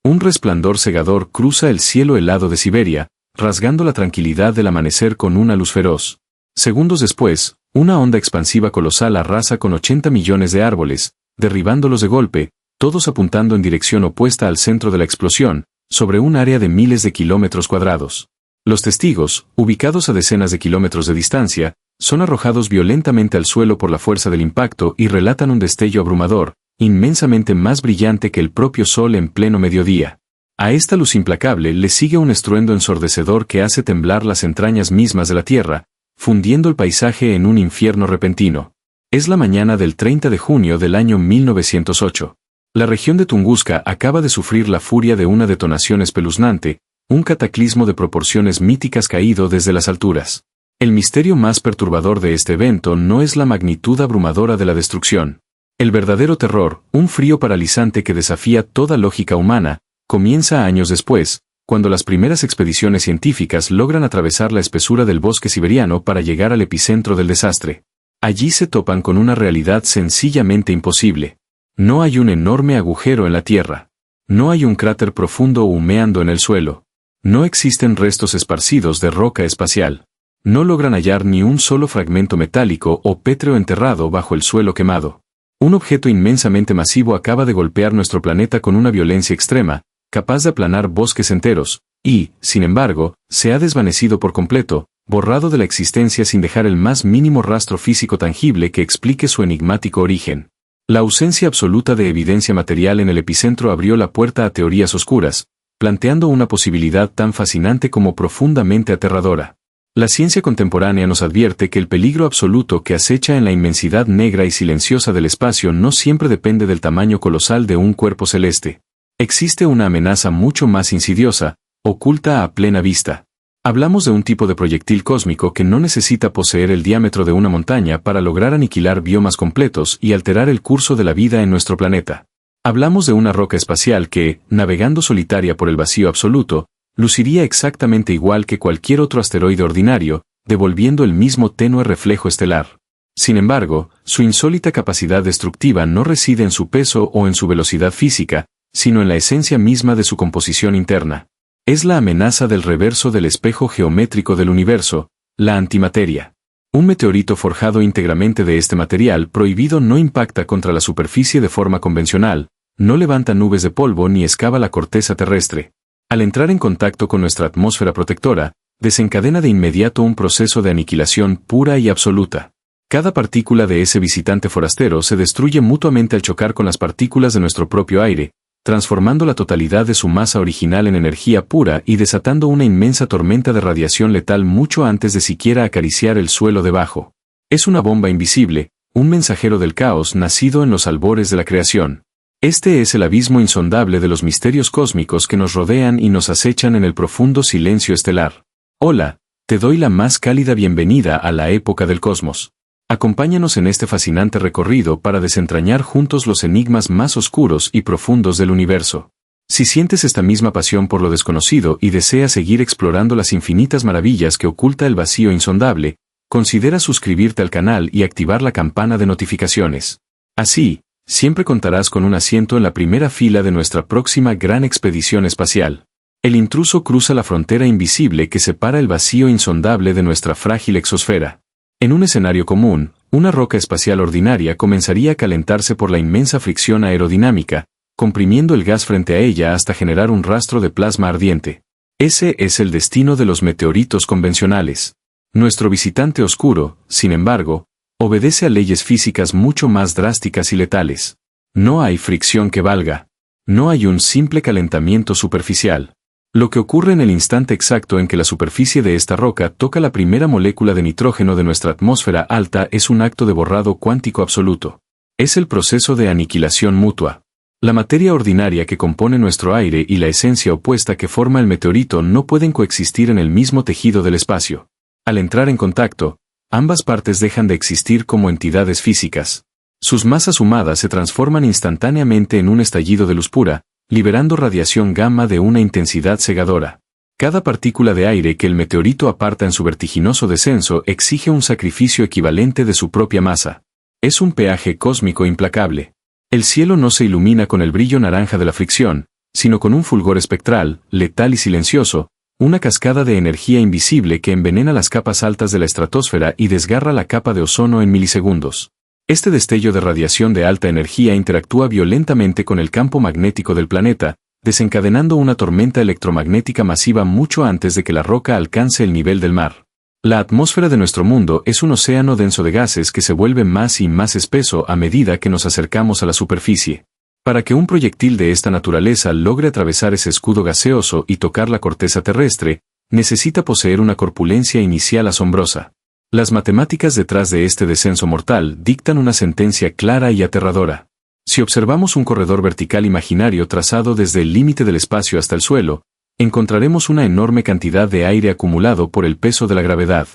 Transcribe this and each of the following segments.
Un resplandor cegador cruza el cielo helado de Siberia, rasgando la tranquilidad del amanecer con una luz feroz. Segundos después, una onda expansiva colosal arrasa con 80 millones de árboles, derribándolos de golpe, todos apuntando en dirección opuesta al centro de la explosión, sobre un área de miles de kilómetros cuadrados. Los testigos, ubicados a decenas de kilómetros de distancia, son arrojados violentamente al suelo por la fuerza del impacto y relatan un destello abrumador, inmensamente más brillante que el propio sol en pleno mediodía. A esta luz implacable le sigue un estruendo ensordecedor que hace temblar las entrañas mismas de la tierra, fundiendo el paisaje en un infierno repentino. Es la mañana del 30 de junio del año 1908. La región de Tunguska acaba de sufrir la furia de una detonación espeluznante, un cataclismo de proporciones míticas caído desde las alturas. El misterio más perturbador de este evento no es la magnitud abrumadora de la destrucción. El verdadero terror, un frío paralizante que desafía toda lógica humana, comienza años después, cuando las primeras expediciones científicas logran atravesar la espesura del bosque siberiano para llegar al epicentro del desastre. Allí se topan con una realidad sencillamente imposible. No hay un enorme agujero en la tierra. No hay un cráter profundo humeando en el suelo. No existen restos esparcidos de roca espacial. No logran hallar ni un solo fragmento metálico o pétreo enterrado bajo el suelo quemado. Un objeto inmensamente masivo acaba de golpear nuestro planeta con una violencia extrema, capaz de aplanar bosques enteros, y, sin embargo, se ha desvanecido por completo, borrado de la existencia sin dejar el más mínimo rastro físico tangible que explique su enigmático origen. La ausencia absoluta de evidencia material en el epicentro abrió la puerta a teorías oscuras, planteando una posibilidad tan fascinante como profundamente aterradora. La ciencia contemporánea nos advierte que el peligro absoluto que acecha en la inmensidad negra y silenciosa del espacio no siempre depende del tamaño colosal de un cuerpo celeste. Existe una amenaza mucho más insidiosa, oculta a plena vista. Hablamos de un tipo de proyectil cósmico que no necesita poseer el diámetro de una montaña para lograr aniquilar biomas completos y alterar el curso de la vida en nuestro planeta. Hablamos de una roca espacial que, navegando solitaria por el vacío absoluto, luciría exactamente igual que cualquier otro asteroide ordinario, devolviendo el mismo tenue reflejo estelar. Sin embargo, su insólita capacidad destructiva no reside en su peso o en su velocidad física, sino en la esencia misma de su composición interna. Es la amenaza del reverso del espejo geométrico del universo, la antimateria. Un meteorito forjado íntegramente de este material prohibido no impacta contra la superficie de forma convencional, no levanta nubes de polvo ni excava la corteza terrestre. Al entrar en contacto con nuestra atmósfera protectora, desencadena de inmediato un proceso de aniquilación pura y absoluta. Cada partícula de ese visitante forastero se destruye mutuamente al chocar con las partículas de nuestro propio aire, transformando la totalidad de su masa original en energía pura y desatando una inmensa tormenta de radiación letal mucho antes de siquiera acariciar el suelo debajo. Es una bomba invisible, un mensajero del caos nacido en los albores de la creación. Este es el abismo insondable de los misterios cósmicos que nos rodean y nos acechan en el profundo silencio estelar. Hola, te doy la más cálida bienvenida a la época del cosmos. Acompáñanos en este fascinante recorrido para desentrañar juntos los enigmas más oscuros y profundos del universo. Si sientes esta misma pasión por lo desconocido y deseas seguir explorando las infinitas maravillas que oculta el vacío insondable, considera suscribirte al canal y activar la campana de notificaciones. Así, siempre contarás con un asiento en la primera fila de nuestra próxima gran expedición espacial. El intruso cruza la frontera invisible que separa el vacío insondable de nuestra frágil exosfera. En un escenario común, una roca espacial ordinaria comenzaría a calentarse por la inmensa fricción aerodinámica, comprimiendo el gas frente a ella hasta generar un rastro de plasma ardiente. Ese es el destino de los meteoritos convencionales. Nuestro visitante oscuro, sin embargo, obedece a leyes físicas mucho más drásticas y letales. No hay fricción que valga. No hay un simple calentamiento superficial. Lo que ocurre en el instante exacto en que la superficie de esta roca toca la primera molécula de nitrógeno de nuestra atmósfera alta es un acto de borrado cuántico absoluto. Es el proceso de aniquilación mutua. La materia ordinaria que compone nuestro aire y la esencia opuesta que forma el meteorito no pueden coexistir en el mismo tejido del espacio. Al entrar en contacto, ambas partes dejan de existir como entidades físicas. Sus masas humadas se transforman instantáneamente en un estallido de luz pura, liberando radiación gamma de una intensidad cegadora. Cada partícula de aire que el meteorito aparta en su vertiginoso descenso exige un sacrificio equivalente de su propia masa. Es un peaje cósmico implacable. El cielo no se ilumina con el brillo naranja de la fricción, sino con un fulgor espectral, letal y silencioso, una cascada de energía invisible que envenena las capas altas de la estratosfera y desgarra la capa de ozono en milisegundos. Este destello de radiación de alta energía interactúa violentamente con el campo magnético del planeta, desencadenando una tormenta electromagnética masiva mucho antes de que la roca alcance el nivel del mar. La atmósfera de nuestro mundo es un océano denso de gases que se vuelve más y más espeso a medida que nos acercamos a la superficie. Para que un proyectil de esta naturaleza logre atravesar ese escudo gaseoso y tocar la corteza terrestre, necesita poseer una corpulencia inicial asombrosa. Las matemáticas detrás de este descenso mortal dictan una sentencia clara y aterradora. Si observamos un corredor vertical imaginario trazado desde el límite del espacio hasta el suelo, encontraremos una enorme cantidad de aire acumulado por el peso de la gravedad.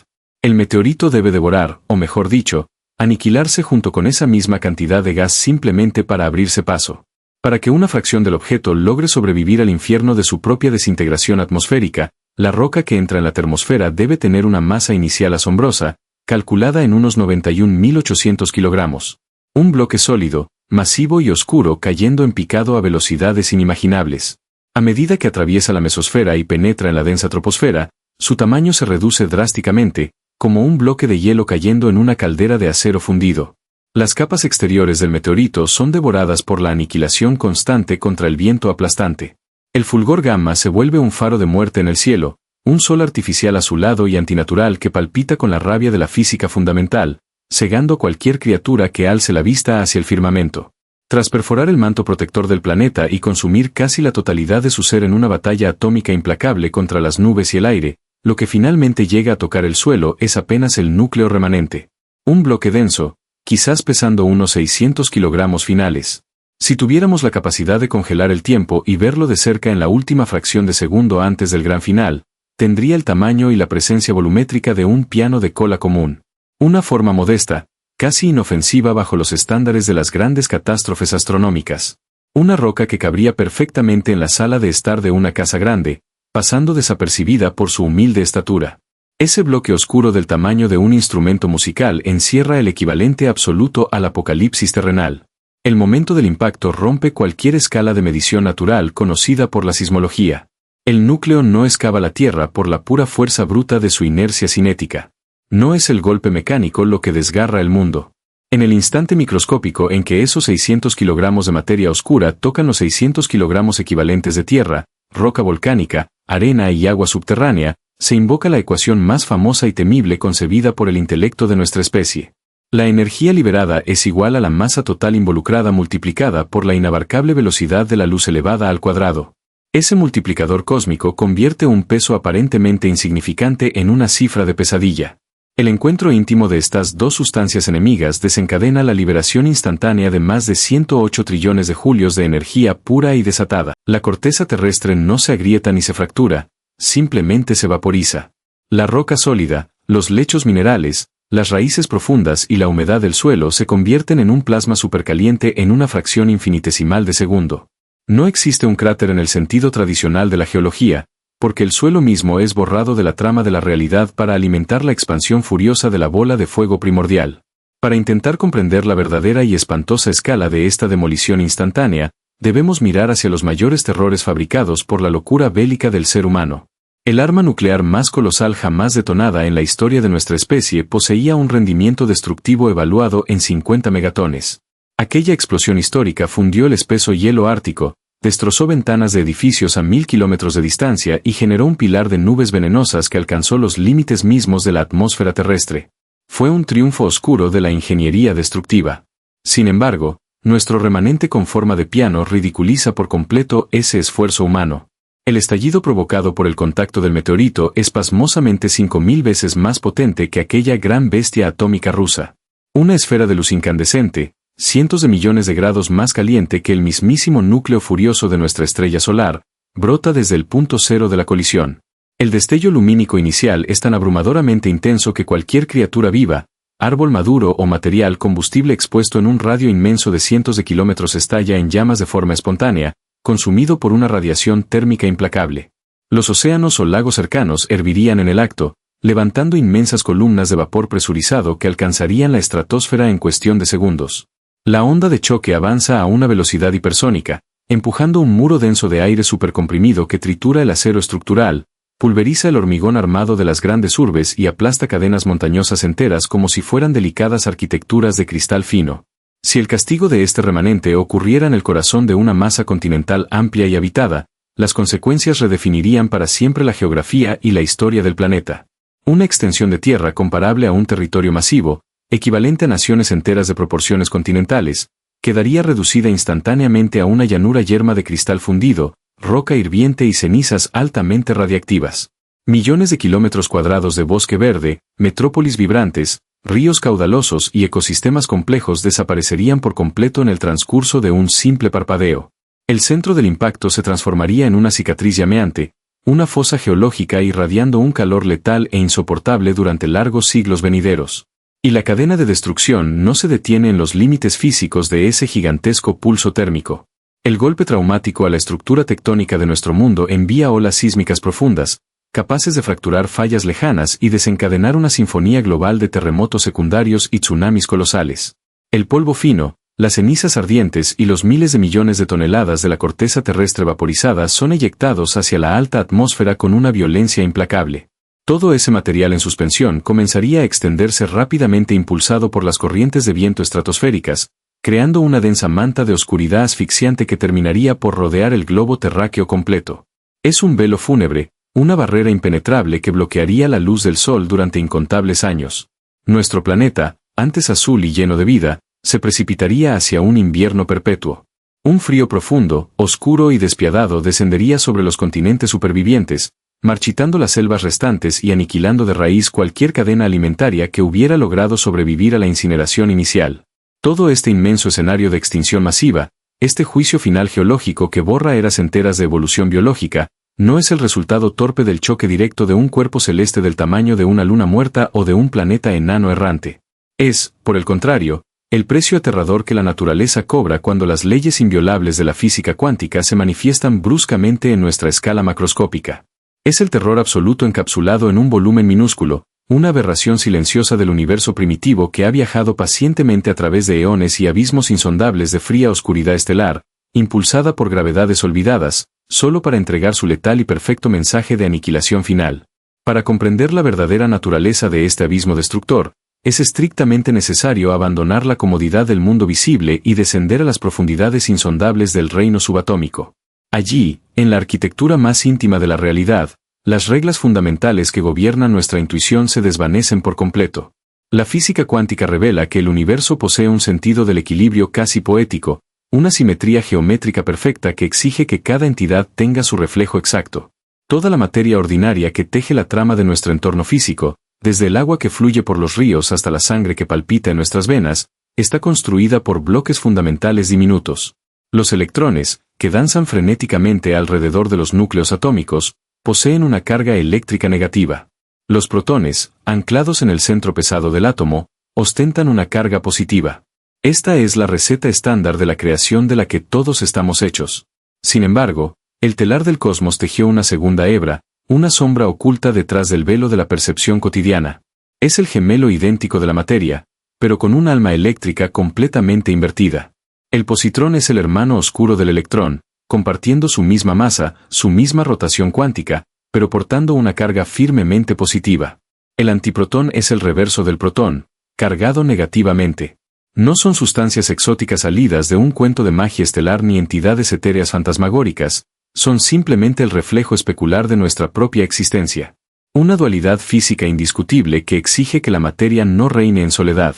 El meteorito debe devorar, o mejor dicho, aniquilarse junto con esa misma cantidad de gas simplemente para abrirse paso. Para que una fracción del objeto logre sobrevivir al infierno de su propia desintegración atmosférica, la roca que entra en la termosfera debe tener una masa inicial asombrosa, calculada en unos 91.800 kilogramos. Un bloque sólido, masivo y oscuro cayendo en picado a velocidades inimaginables. A medida que atraviesa la mesosfera y penetra en la densa troposfera, su tamaño se reduce drásticamente, como un bloque de hielo cayendo en una caldera de acero fundido. Las capas exteriores del meteorito son devoradas por la aniquilación constante contra el viento aplastante. El fulgor gamma se vuelve un faro de muerte en el cielo, un sol artificial azulado y antinatural que palpita con la rabia de la física fundamental, cegando cualquier criatura que alce la vista hacia el firmamento. Tras perforar el manto protector del planeta y consumir casi la totalidad de su ser en una batalla atómica implacable contra las nubes y el aire, lo que finalmente llega a tocar el suelo es apenas el núcleo remanente. Un bloque denso, quizás pesando unos 600 kilogramos finales. Si tuviéramos la capacidad de congelar el tiempo y verlo de cerca en la última fracción de segundo antes del gran final, tendría el tamaño y la presencia volumétrica de un piano de cola común. Una forma modesta, casi inofensiva bajo los estándares de las grandes catástrofes astronómicas. Una roca que cabría perfectamente en la sala de estar de una casa grande, pasando desapercibida por su humilde estatura. Ese bloque oscuro del tamaño de un instrumento musical encierra el equivalente absoluto al apocalipsis terrenal. El momento del impacto rompe cualquier escala de medición natural conocida por la sismología. El núcleo no excava la Tierra por la pura fuerza bruta de su inercia cinética. No es el golpe mecánico lo que desgarra el mundo. En el instante microscópico en que esos 600 kilogramos de materia oscura tocan los 600 kilogramos equivalentes de tierra, roca volcánica, arena y agua subterránea, se invoca la ecuación más famosa y temible concebida por el intelecto de nuestra especie. La energía liberada es igual a la masa total involucrada multiplicada por la inabarcable velocidad de la luz elevada al cuadrado. Ese multiplicador cósmico convierte un peso aparentemente insignificante en una cifra de pesadilla. El encuentro íntimo de estas dos sustancias enemigas desencadena la liberación instantánea de más de 108 trillones de julios de energía pura y desatada. La corteza terrestre no se agrieta ni se fractura, simplemente se vaporiza. La roca sólida, los lechos minerales, las raíces profundas y la humedad del suelo se convierten en un plasma supercaliente en una fracción infinitesimal de segundo. No existe un cráter en el sentido tradicional de la geología, porque el suelo mismo es borrado de la trama de la realidad para alimentar la expansión furiosa de la bola de fuego primordial. Para intentar comprender la verdadera y espantosa escala de esta demolición instantánea, debemos mirar hacia los mayores terrores fabricados por la locura bélica del ser humano. El arma nuclear más colosal jamás detonada en la historia de nuestra especie poseía un rendimiento destructivo evaluado en 50 megatones. Aquella explosión histórica fundió el espeso hielo ártico, destrozó ventanas de edificios a 1000 kilómetros de distancia y generó un pilar de nubes venenosas que alcanzó los límites mismos de la atmósfera terrestre. Fue un triunfo oscuro de la ingeniería destructiva. Sin embargo, nuestro remanente con forma de piano ridiculiza por completo ese esfuerzo humano. El estallido provocado por el contacto del meteorito es pasmosamente 5000 veces más potente que aquella gran bestia atómica rusa. Una esfera de luz incandescente, cientos de millones de grados más caliente que el mismísimo núcleo furioso de nuestra estrella solar, brota desde el punto cero de la colisión. El destello lumínico inicial es tan abrumadoramente intenso que cualquier criatura viva, árbol maduro o material combustible expuesto en un radio inmenso de cientos de kilómetros estalla en llamas de forma espontánea, consumido por una radiación térmica implacable. Los océanos o lagos cercanos hervirían en el acto, levantando inmensas columnas de vapor presurizado que alcanzarían la estratosfera en cuestión de segundos. La onda de choque avanza a una velocidad hipersónica, empujando un muro denso de aire supercomprimido que tritura el acero estructural, pulveriza el hormigón armado de las grandes urbes y aplasta cadenas montañosas enteras como si fueran delicadas arquitecturas de cristal fino. Si el castigo de este remanente ocurriera en el corazón de una masa continental amplia y habitada, las consecuencias redefinirían para siempre la geografía y la historia del planeta. Una extensión de tierra comparable a un territorio masivo, equivalente a naciones enteras de proporciones continentales, quedaría reducida instantáneamente a una llanura yerma de cristal fundido, roca hirviente y cenizas altamente radiactivas. Millones de kilómetros cuadrados de bosque verde, metrópolis vibrantes, ríos caudalosos y ecosistemas complejos desaparecerían por completo en el transcurso de un simple parpadeo. El centro del impacto se transformaría en una cicatriz llameante, una fosa geológica irradiando un calor letal e insoportable durante largos siglos venideros. Y la cadena de destrucción no se detiene en los límites físicos de ese gigantesco pulso térmico. El golpe traumático a la estructura tectónica de nuestro mundo envía olas sísmicas profundas, capaces de fracturar fallas lejanas y desencadenar una sinfonía global de terremotos secundarios y tsunamis colosales. El polvo fino, las cenizas ardientes y los miles de millones de toneladas de la corteza terrestre vaporizada son eyectados hacia la alta atmósfera con una violencia implacable. Todo ese material en suspensión comenzaría a extenderse rápidamente impulsado por las corrientes de viento estratosféricas, creando una densa manta de oscuridad asfixiante que terminaría por rodear el globo terráqueo completo. Es un velo fúnebre, una barrera impenetrable que bloquearía la luz del sol durante incontables años. Nuestro planeta, antes azul y lleno de vida, se precipitaría hacia un invierno perpetuo. Un frío profundo, oscuro y despiadado descendería sobre los continentes supervivientes, marchitando las selvas restantes y aniquilando de raíz cualquier cadena alimentaria que hubiera logrado sobrevivir a la incineración inicial. Todo este inmenso escenario de extinción masiva, este juicio final geológico que borra eras enteras de evolución biológica, no es el resultado torpe del choque directo de un cuerpo celeste del tamaño de una luna muerta o de un planeta enano errante. Es, por el contrario, el precio aterrador que la naturaleza cobra cuando las leyes inviolables de la física cuántica se manifiestan bruscamente en nuestra escala macroscópica. Es el terror absoluto encapsulado en un volumen minúsculo, una aberración silenciosa del universo primitivo que ha viajado pacientemente a través de eones y abismos insondables de fría oscuridad estelar, impulsada por gravedades olvidadas, solo para entregar su letal y perfecto mensaje de aniquilación final. Para comprender la verdadera naturaleza de este abismo destructor, es estrictamente necesario abandonar la comodidad del mundo visible y descender a las profundidades insondables del reino subatómico. Allí, en la arquitectura más íntima de la realidad, las reglas fundamentales que gobiernan nuestra intuición se desvanecen por completo. La física cuántica revela que el universo posee un sentido del equilibrio casi poético, una simetría geométrica perfecta que exige que cada entidad tenga su reflejo exacto. Toda la materia ordinaria que teje la trama de nuestro entorno físico, desde el agua que fluye por los ríos hasta la sangre que palpita en nuestras venas, está construida por bloques fundamentales diminutos. Los electrones, que danzan frenéticamente alrededor de los núcleos atómicos, poseen una carga eléctrica negativa. Los protones, anclados en el centro pesado del átomo, ostentan una carga positiva. Esta es la receta estándar de la creación de la que todos estamos hechos. Sin embargo, el telar del cosmos tejió una segunda hebra, una sombra oculta detrás del velo de la percepción cotidiana. Es el gemelo idéntico de la materia, pero con un alma eléctrica completamente invertida. El positrón es el hermano oscuro del electrón, compartiendo su misma masa, su misma rotación cuántica, pero portando una carga firmemente positiva. El antiprotón es el reverso del protón, cargado negativamente. No son sustancias exóticas salidas de un cuento de magia estelar ni entidades etéreas fantasmagóricas, son simplemente el reflejo especular de nuestra propia existencia. Una dualidad física indiscutible que exige que la materia no reine en soledad.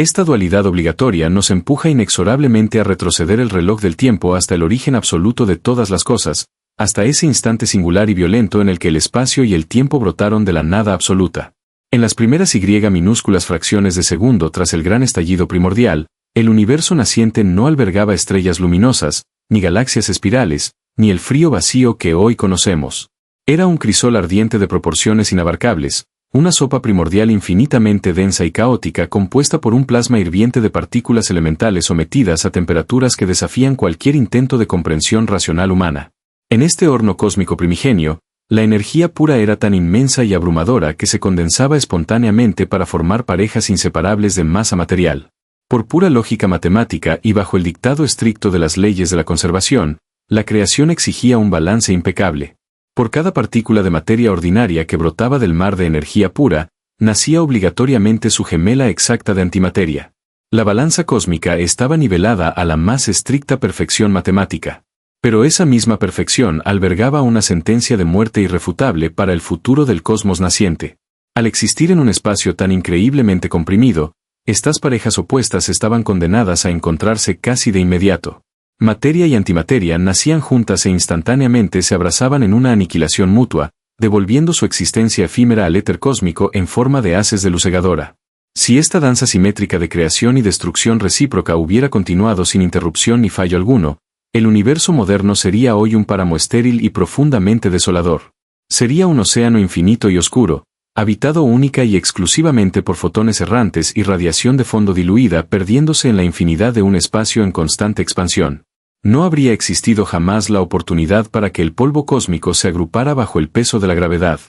Esta dualidad obligatoria nos empuja inexorablemente a retroceder el reloj del tiempo hasta el origen absoluto de todas las cosas, hasta ese instante singular y violento en el que el espacio y el tiempo brotaron de la nada absoluta. En las primeras y minúsculas fracciones de segundo tras el gran estallido primordial, el universo naciente no albergaba estrellas luminosas, ni galaxias espirales, ni el frío vacío que hoy conocemos. Era un crisol ardiente de proporciones inabarcables, una sopa primordial infinitamente densa y caótica compuesta por un plasma hirviente de partículas elementales sometidas a temperaturas que desafían cualquier intento de comprensión racional humana. En este horno cósmico primigenio, la energía pura era tan inmensa y abrumadora que se condensaba espontáneamente para formar parejas inseparables de masa material. Por pura lógica matemática y bajo el dictado estricto de las leyes de la conservación, La creación exigía un balance impecable. Por cada partícula de materia ordinaria que brotaba del mar de energía pura, nacía obligatoriamente su gemela exacta de antimateria. La balanza cósmica estaba nivelada a la más estricta perfección matemática. Pero esa misma perfección albergaba una sentencia de muerte irrefutable para el futuro del cosmos naciente. Al existir en un espacio tan increíblemente comprimido, estas parejas opuestas estaban condenadas a encontrarse casi de inmediato. Materia y antimateria nacían juntas e instantáneamente se abrazaban en una aniquilación mutua, devolviendo su existencia efímera al éter cósmico en forma de haces de luz cegadora. Si esta danza simétrica de creación y destrucción recíproca hubiera continuado sin interrupción ni fallo alguno, el universo moderno sería hoy un páramo estéril y profundamente desolador. Sería un océano infinito y oscuro, habitado única y exclusivamente por fotones errantes y radiación de fondo diluida perdiéndose en la infinidad de un espacio en constante expansión. No habría existido jamás la oportunidad para que el polvo cósmico se agrupara bajo el peso de la gravedad.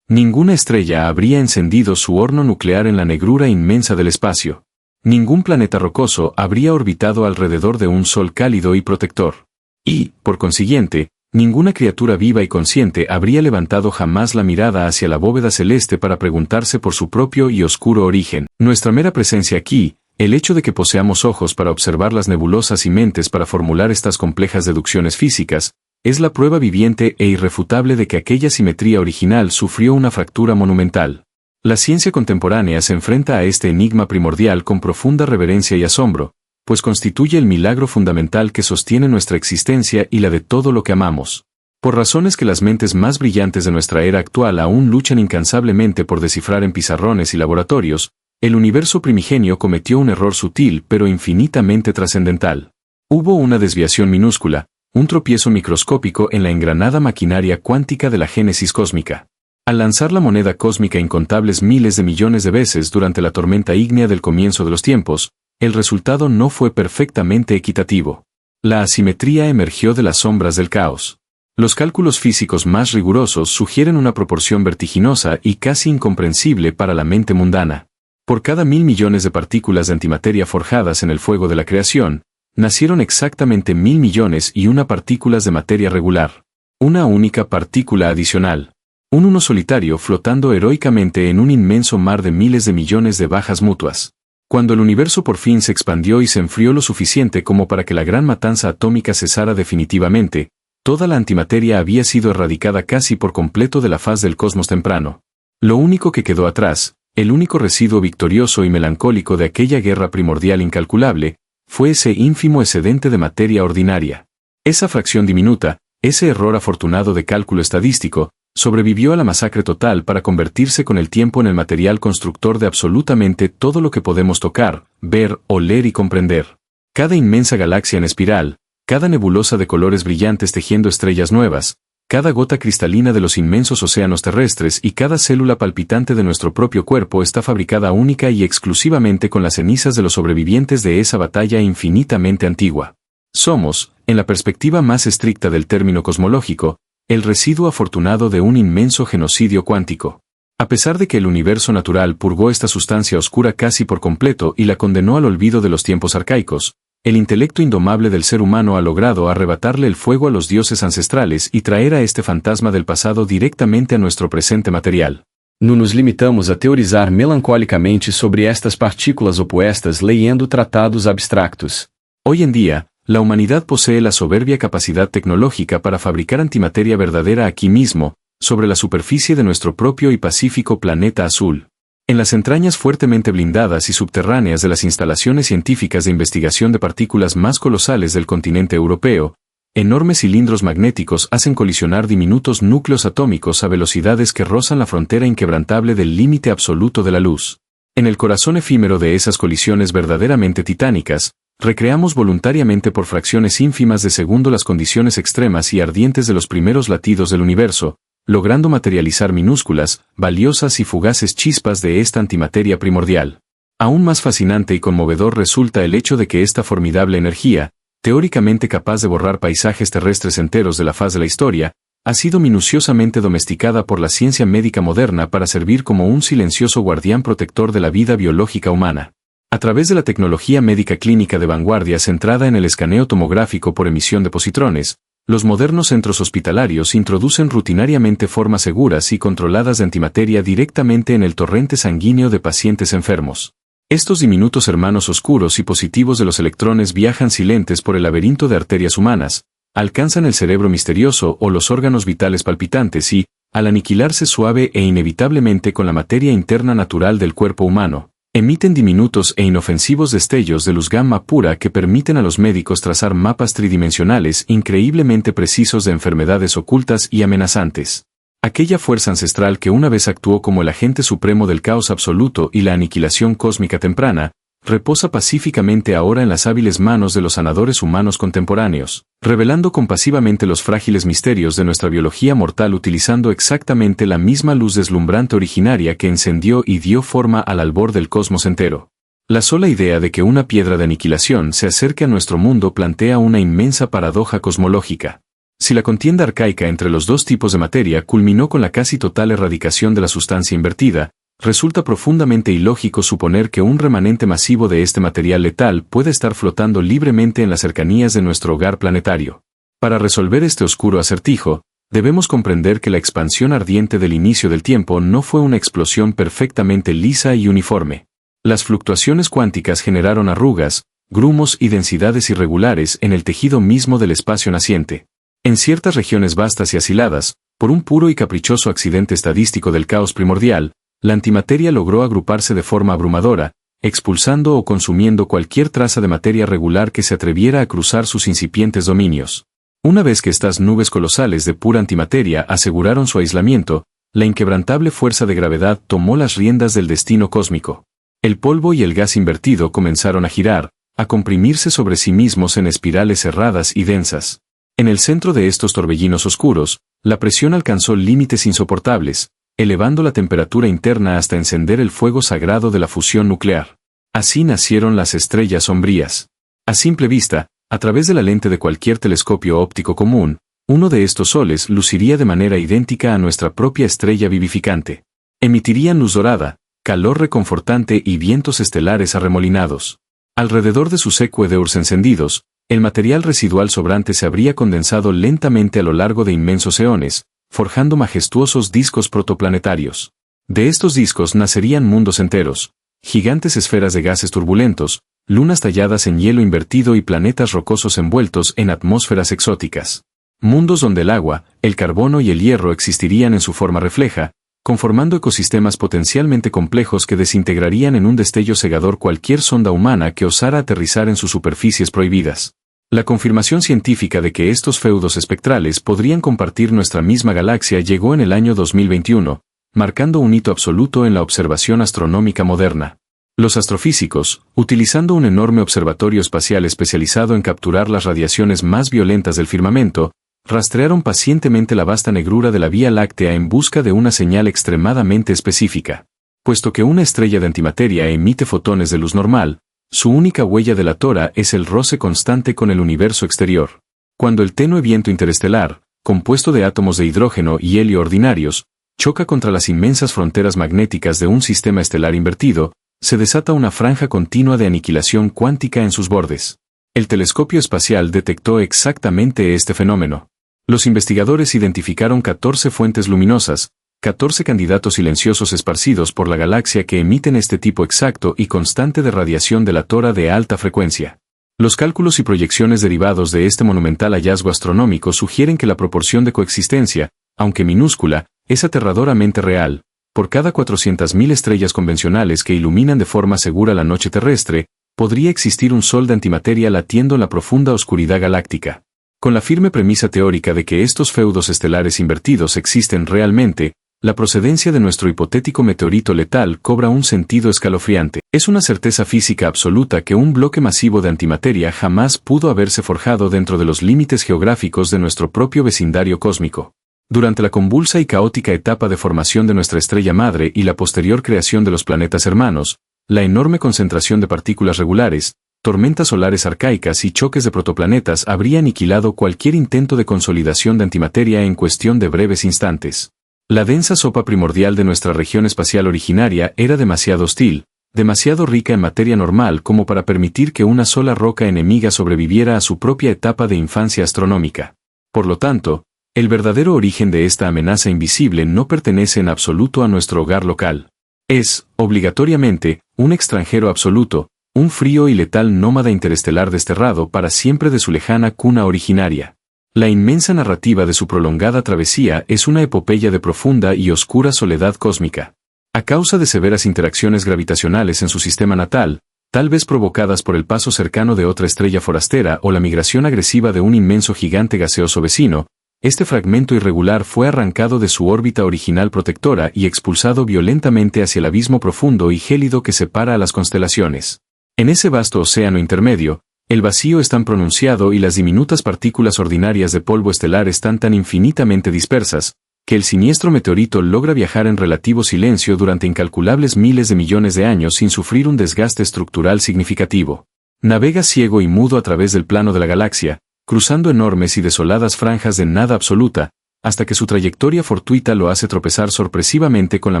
Ninguna estrella habría encendido su horno nuclear en la negrura inmensa del espacio. Ningún planeta rocoso habría orbitado alrededor de un sol cálido y protector. Y, por consiguiente, ninguna criatura viva y consciente habría levantado jamás la mirada hacia la bóveda celeste para preguntarse por su propio y oscuro origen. Nuestra mera presencia aquí, el hecho de que poseamos ojos para observar las nebulosas y mentes para formular estas complejas deducciones físicas, es la prueba viviente e irrefutable de que aquella simetría original sufrió una fractura monumental. La ciencia contemporánea se enfrenta a este enigma primordial con profunda reverencia y asombro, pues constituye el milagro fundamental que sostiene nuestra existencia y la de todo lo que amamos. Por razones que las mentes más brillantes de nuestra era actual aún luchan incansablemente por descifrar en pizarrones y laboratorios, el universo primigenio cometió un error sutil pero infinitamente trascendental. Hubo una desviación minúscula, un tropiezo microscópico en la engranada maquinaria cuántica de la génesis cósmica. Al lanzar la moneda cósmica incontables miles de millones de veces durante la tormenta ígnea del comienzo de los tiempos, el resultado no fue perfectamente equitativo. La asimetría emergió de las sombras del caos. Los cálculos físicos más rigurosos sugieren una proporción vertiginosa y casi incomprensible para la mente mundana. Por cada 1.000 millones de partículas de antimateria forjadas en el fuego de la creación, nacieron exactamente 1.000 millones y una partículas de materia regular. Una única partícula adicional. Un uno solitario flotando heroicamente en un inmenso mar de miles de millones de bajas mutuas. Cuando el universo por fin se expandió y se enfrió lo suficiente como para que la gran matanza atómica cesara definitivamente, toda la antimateria había sido erradicada casi por completo de la faz del cosmos temprano. Lo único que quedó atrás, el único residuo victorioso y melancólico de aquella guerra primordial incalculable, fue ese ínfimo excedente de materia ordinaria. Esa fracción diminuta, ese error afortunado de cálculo estadístico, sobrevivió a la masacre total para convertirse con el tiempo en el material constructor de absolutamente todo lo que podemos tocar, ver, oler y comprender. Cada inmensa galaxia en espiral, cada nebulosa de colores brillantes tejiendo estrellas nuevas, cada gota cristalina de los inmensos océanos terrestres y cada célula palpitante de nuestro propio cuerpo está fabricada única y exclusivamente con las cenizas de los sobrevivientes de esa batalla infinitamente antigua. Somos, en la perspectiva más estricta del término cosmológico, el residuo afortunado de un inmenso genocidio cuántico. A pesar de que el universo natural purgó esta sustancia oscura casi por completo y la condenó al olvido de los tiempos arcaicos, el intelecto indomable del ser humano ha logrado arrebatarle el fuego a los dioses ancestrales y traer a este fantasma del pasado directamente a nuestro presente material. No nos limitamos a teorizar melancolicamente sobre estas partículas opuestas leyendo tratados abstractos. Hoy en día, la humanidad posee la soberbia capacidad tecnológica para fabricar antimateria verdadera aquí mismo, sobre la superficie de nuestro propio y pacífico planeta azul. En las entrañas fuertemente blindadas y subterráneas de las instalaciones científicas de investigación de partículas más colosales del continente europeo, enormes cilindros magnéticos hacen colisionar diminutos núcleos atómicos a velocidades que rozan la frontera inquebrantable del límite absoluto de la luz. En el corazón efímero de esas colisiones verdaderamente titánicas, recreamos voluntariamente por fracciones ínfimas de segundo las condiciones extremas y ardientes de los primeros latidos del universo, logrando materializar minúsculas, valiosas y fugaces chispas de esta antimateria primordial. Aún más fascinante y conmovedor resulta el hecho de que esta formidable energía, teóricamente capaz de borrar paisajes terrestres enteros de la faz de la historia, ha sido minuciosamente domesticada por la ciencia médica moderna para servir como un silencioso guardián protector de la vida biológica humana. A través de la tecnología médica clínica de vanguardia centrada en el escaneo tomográfico por emisión de positrones, Los modernos centros hospitalarios introducen rutinariamente formas seguras y controladas de antimateria directamente en el torrente sanguíneo de pacientes enfermos. Estos diminutos hermanos oscuros y positivos de los electrones viajan silentes por el laberinto de arterias humanas, alcanzan el cerebro misterioso o los órganos vitales palpitantes y, al aniquilarse suave e inevitablemente con la materia interna natural del cuerpo humano, emiten diminutos e inofensivos destellos de luz gamma pura que permiten a los médicos trazar mapas tridimensionales increíblemente precisos de enfermedades ocultas y amenazantes. Aquella fuerza ancestral que una vez actuó como el agente supremo del caos absoluto y la aniquilación cósmica temprana, reposa pacíficamente ahora en las hábiles manos de los sanadores humanos contemporáneos, revelando compasivamente los frágiles misterios de nuestra biología mortal utilizando exactamente la misma luz deslumbrante originaria que encendió y dio forma al albor del cosmos entero. La sola idea de que una piedra de aniquilación se acerque a nuestro mundo plantea una inmensa paradoja cosmológica. Si la contienda arcaica entre los dos tipos de materia culminó con la casi total erradicación de la sustancia invertida, resulta profundamente ilógico suponer que un remanente masivo de este material letal puede estar flotando libremente en las cercanías de nuestro hogar planetario. Para resolver este oscuro acertijo, debemos comprender que la expansión ardiente del inicio del tiempo no fue una explosión perfectamente lisa y uniforme. Las fluctuaciones cuánticas generaron arrugas, grumos y densidades irregulares en el tejido mismo del espacio naciente. En ciertas regiones vastas y asiladas, por un puro y caprichoso accidente estadístico del caos primordial, la antimateria logró agruparse de forma abrumadora, expulsando o consumiendo cualquier traza de materia regular que se atreviera a cruzar sus incipientes dominios. Una vez que estas nubes colosales de pura antimateria aseguraron su aislamiento, la inquebrantable fuerza de gravedad tomó las riendas del destino cósmico. El polvo y el gas invertido comenzaron a girar, a comprimirse sobre sí mismos en espirales cerradas y densas. En el centro de estos torbellinos oscuros, la presión alcanzó límites insoportables, elevando la temperatura interna hasta encender el fuego sagrado de la fusión nuclear. Así nacieron las estrellas sombrías. A simple vista, a través de la lente de cualquier telescopio óptico común, uno de estos soles luciría de manera idéntica a nuestra propia estrella vivificante. Emitirían luz dorada, calor reconfortante y vientos estelares arremolinados. Alrededor de sus sequoiadeurs encendidos, el material residual sobrante se habría condensado lentamente a lo largo de inmensos eones, forjando majestuosos discos protoplanetarios. De estos discos nacerían mundos enteros, gigantes esferas de gases turbulentos, lunas talladas en hielo invertido y planetas rocosos envueltos en atmósferas exóticas. Mundos donde el agua, el carbono y el hierro existirían en su forma refleja, conformando ecosistemas potencialmente complejos que desintegrarían en un destello cegador cualquier sonda humana que osara aterrizar en sus superficies prohibidas. La confirmación científica de que estos feudos espectrales podrían compartir nuestra misma galaxia llegó en el año 2021, marcando un hito absoluto en la observación astronómica moderna. Los astrofísicos, utilizando un enorme observatorio espacial especializado en capturar las radiaciones más violentas del firmamento, rastrearon pacientemente la vasta negrura de la Vía Láctea en busca de una señal extremadamente específica. Puesto que una estrella de antimateria emite fotones de luz normal, su única huella delatora es el roce constante con el universo exterior. Cuando el tenue viento interestelar, compuesto de átomos de hidrógeno y helio ordinarios, choca contra las inmensas fronteras magnéticas de un sistema estelar invertido, se desata una franja continua de aniquilación cuántica en sus bordes. El telescopio espacial detectó exactamente este fenómeno. Los investigadores identificaron 14 fuentes luminosas, 14 candidatos silenciosos esparcidos por la galaxia que emiten este tipo exacto y constante de radiación delatora de alta frecuencia. Los cálculos y proyecciones derivados de este monumental hallazgo astronómico sugieren que la proporción de coexistencia, aunque minúscula, es aterradoramente real. Por cada 400.000 estrellas convencionales que iluminan de forma segura la noche terrestre, podría existir un sol de antimateria latiendo en la profunda oscuridad galáctica. Con la firme premisa teórica de que estos feudos estelares invertidos existen realmente, la procedencia de nuestro hipotético meteorito letal cobra un sentido escalofriante. Es una certeza física absoluta que un bloque masivo de antimateria jamás pudo haberse forjado dentro de los límites geográficos de nuestro propio vecindario cósmico. Durante la convulsa y caótica etapa de formación de nuestra estrella madre y la posterior creación de los planetas hermanos, la enorme concentración de partículas regulares, tormentas solares arcaicas y choques de protoplanetas habría aniquilado cualquier intento de consolidación de antimateria en cuestión de breves instantes. La densa sopa primordial de nuestra región espacial originaria era demasiado hostil, demasiado rica en materia normal como para permitir que una sola roca enemiga sobreviviera a su propia etapa de infancia astronómica. Por lo tanto, el verdadero origen de esta amenaza invisible no pertenece en absoluto a nuestro hogar local. Es, obligatoriamente, un extranjero absoluto, un frío y letal nómada interestelar desterrado para siempre de su lejana cuna originaria. La inmensa narrativa de su prolongada travesía es una epopeya de profunda y oscura soledad cósmica. A causa de severas interacciones gravitacionales en su sistema natal, tal vez provocadas por el paso cercano de otra estrella forastera o la migración agresiva de un inmenso gigante gaseoso vecino, este fragmento irregular fue arrancado de su órbita original protectora y expulsado violentamente hacia el abismo profundo y gélido que separa a las constelaciones. En ese vasto océano intermedio, el vacío es tan pronunciado y las diminutas partículas ordinarias de polvo estelar están tan infinitamente dispersas, que el siniestro meteorito logra viajar en relativo silencio durante incalculables miles de millones de años sin sufrir un desgaste estructural significativo. Navega ciego y mudo a través del plano de la galaxia, cruzando enormes y desoladas franjas de nada absoluta, hasta que su trayectoria fortuita lo hace tropezar sorpresivamente con la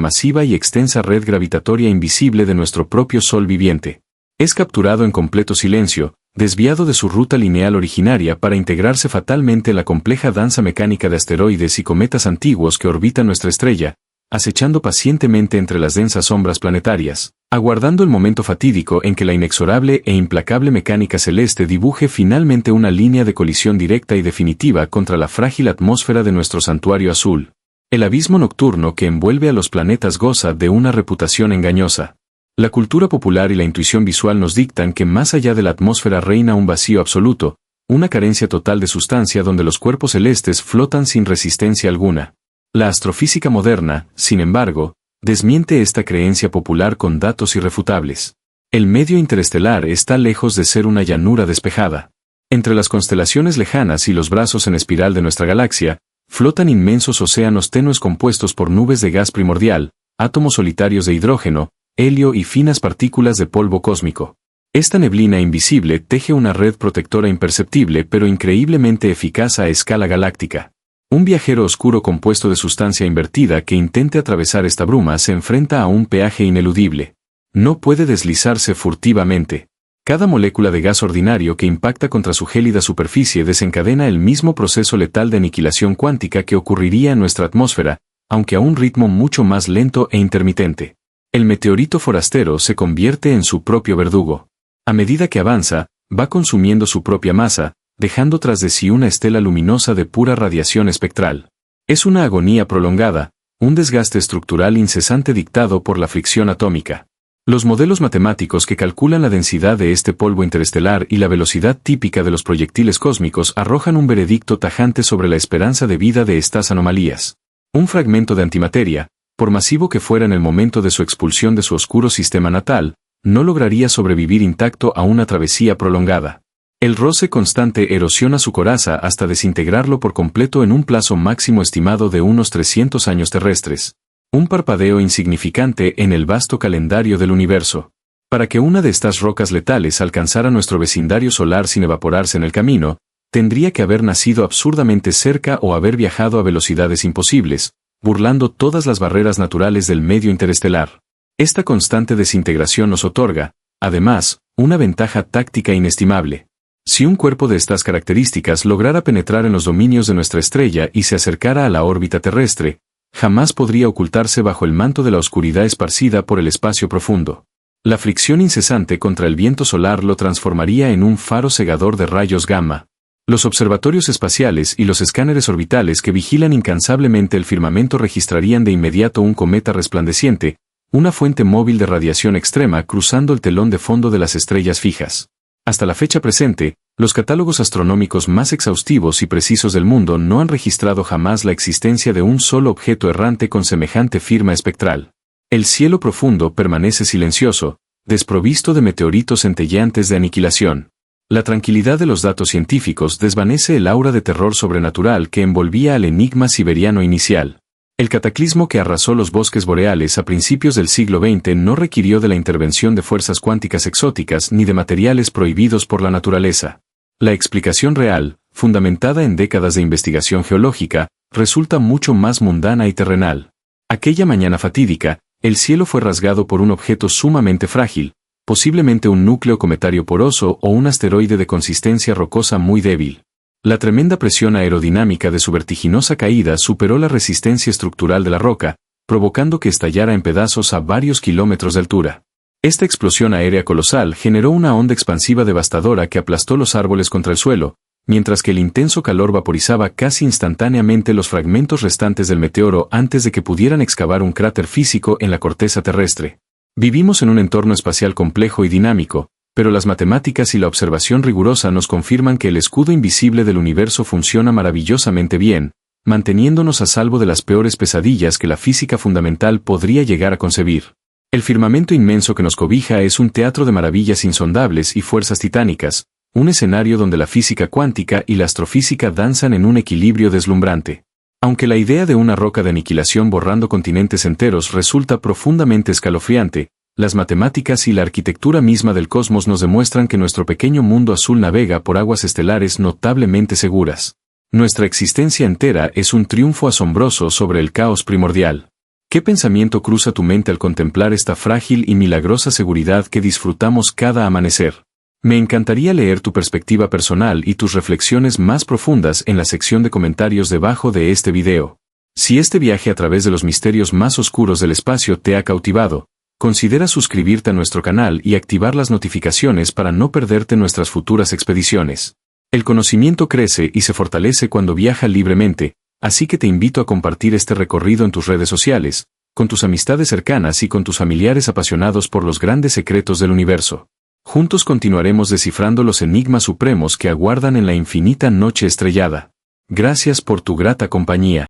masiva y extensa red gravitatoria invisible de nuestro propio Sol viviente. Es capturado en completo silencio, desviado de su ruta lineal originaria para integrarse fatalmente en la compleja danza mecánica de asteroides y cometas antiguos que orbitan nuestra estrella, acechando pacientemente entre las densas sombras planetarias, aguardando el momento fatídico en que la inexorable e implacable mecánica celeste dibuje finalmente una línea de colisión directa y definitiva contra la frágil atmósfera de nuestro santuario azul. El abismo nocturno que envuelve a los planetas goza de una reputación engañosa. La cultura popular y la intuición visual nos dictan que más allá de la atmósfera reina un vacío absoluto, una carencia total de sustancia donde los cuerpos celestes flotan sin resistencia alguna. La astrofísica moderna, sin embargo, desmiente esta creencia popular con datos irrefutables. El medio interestelar está lejos de ser una llanura despejada. Entre las constelaciones lejanas y los brazos en espiral de nuestra galaxia, flotan inmensos océanos tenues compuestos por nubes de gas primordial, átomos solitarios de hidrógeno, helio y finas partículas de polvo cósmico. Esta neblina invisible teje una red protectora imperceptible pero increíblemente eficaz a escala galáctica. Un viajero oscuro compuesto de sustancia invertida que intente atravesar esta bruma se enfrenta a un peaje ineludible. No puede deslizarse furtivamente. Cada molécula de gas ordinario que impacta contra su gélida superficie desencadena el mismo proceso letal de aniquilación cuántica que ocurriría en nuestra atmósfera, aunque a un ritmo mucho más lento e intermitente. El meteorito forastero se convierte en su propio verdugo. A medida que avanza, va consumiendo su propia masa, dejando tras de sí una estela luminosa de pura radiación espectral. Es una agonía prolongada, un desgaste estructural incesante dictado por la fricción atómica. Los modelos matemáticos que calculan la densidad de este polvo interestelar y la velocidad típica de los proyectiles cósmicos arrojan un veredicto tajante sobre la esperanza de vida de estas anomalías. Un fragmento de antimateria, por masivo que fuera en el momento de su expulsión de su oscuro sistema natal, no lograría sobrevivir intacto a una travesía prolongada. El roce constante erosiona su coraza hasta desintegrarlo por completo en un plazo máximo estimado de unos 300 años terrestres. Un parpadeo insignificante en el vasto calendario del universo. Para que una de estas rocas letales alcanzara nuestro vecindario solar sin evaporarse en el camino, tendría que haber nacido absurdamente cerca o haber viajado a velocidades imposibles, burlando todas las barreras naturales del medio interestelar. Esta constante desintegración nos otorga, además, una ventaja táctica inestimable. Si un cuerpo de estas características lograra penetrar en los dominios de nuestra estrella y se acercara a la órbita terrestre, jamás podría ocultarse bajo el manto de la oscuridad esparcida por el espacio profundo. La fricción incesante contra el viento solar lo transformaría en un faro cegador de rayos gamma. Los observatorios espaciales y los escáneres orbitales que vigilan incansablemente el firmamento registrarían de inmediato un cometa resplandeciente, una fuente móvil de radiación extrema cruzando el telón de fondo de las estrellas fijas. Hasta la fecha presente, los catálogos astronómicos más exhaustivos y precisos del mundo no han registrado jamás la existencia de un solo objeto errante con semejante firma espectral. El cielo profundo permanece silencioso, desprovisto de meteoritos centelleantes de aniquilación. La tranquilidad de los datos científicos desvanece el aura de terror sobrenatural que envolvía al enigma siberiano inicial. El cataclismo que arrasó los bosques boreales a principios del siglo XX no requirió de la intervención de fuerzas cuánticas exóticas ni de materiales prohibidos por la naturaleza. La explicación real, fundamentada en décadas de investigación geológica, resulta mucho más mundana y terrenal. Aquella mañana fatídica, el cielo fue rasgado por un objeto sumamente frágil, posiblemente un núcleo cometario poroso o un asteroide de consistencia rocosa muy débil. La tremenda presión aerodinámica de su vertiginosa caída superó la resistencia estructural de la roca, provocando que estallara en pedazos a varios kilómetros de altura. Esta explosión aérea colosal generó una onda expansiva devastadora que aplastó los árboles contra el suelo, mientras que el intenso calor vaporizaba casi instantáneamente los fragmentos restantes del meteoro antes de que pudieran excavar un cráter físico en la corteza terrestre. Vivimos en un entorno espacial complejo y dinámico, pero las matemáticas y la observación rigurosa nos confirman que el escudo invisible del universo funciona maravillosamente bien, manteniéndonos a salvo de las peores pesadillas que la física fundamental podría llegar a concebir. El firmamento inmenso que nos cobija es un teatro de maravillas insondables y fuerzas titánicas, un escenario donde la física cuántica y la astrofísica danzan en un equilibrio deslumbrante. Aunque la idea de una roca de aniquilación borrando continentes enteros resulta profundamente escalofriante, las matemáticas y la arquitectura misma del cosmos nos demuestran que nuestro pequeño mundo azul navega por aguas estelares notablemente seguras. Nuestra existencia entera es un triunfo asombroso sobre el caos primordial. ¿Qué pensamiento cruza tu mente al contemplar esta frágil y milagrosa seguridad que disfrutamos cada amanecer? Me encantaría leer tu perspectiva personal y tus reflexiones más profundas en la sección de comentarios debajo de este video. Si este viaje a través de los misterios más oscuros del espacio te ha cautivado, considera suscribirte a nuestro canal y activar las notificaciones para no perderte nuestras futuras expediciones. El conocimiento crece y se fortalece cuando viaja libremente, así que te invito a compartir este recorrido en tus redes sociales, con tus amistades cercanas y con tus familiares apasionados por los grandes secretos del universo. Juntos continuaremos descifrando los enigmas supremos que aguardan en la infinita noche estrellada. Gracias por tu grata compañía.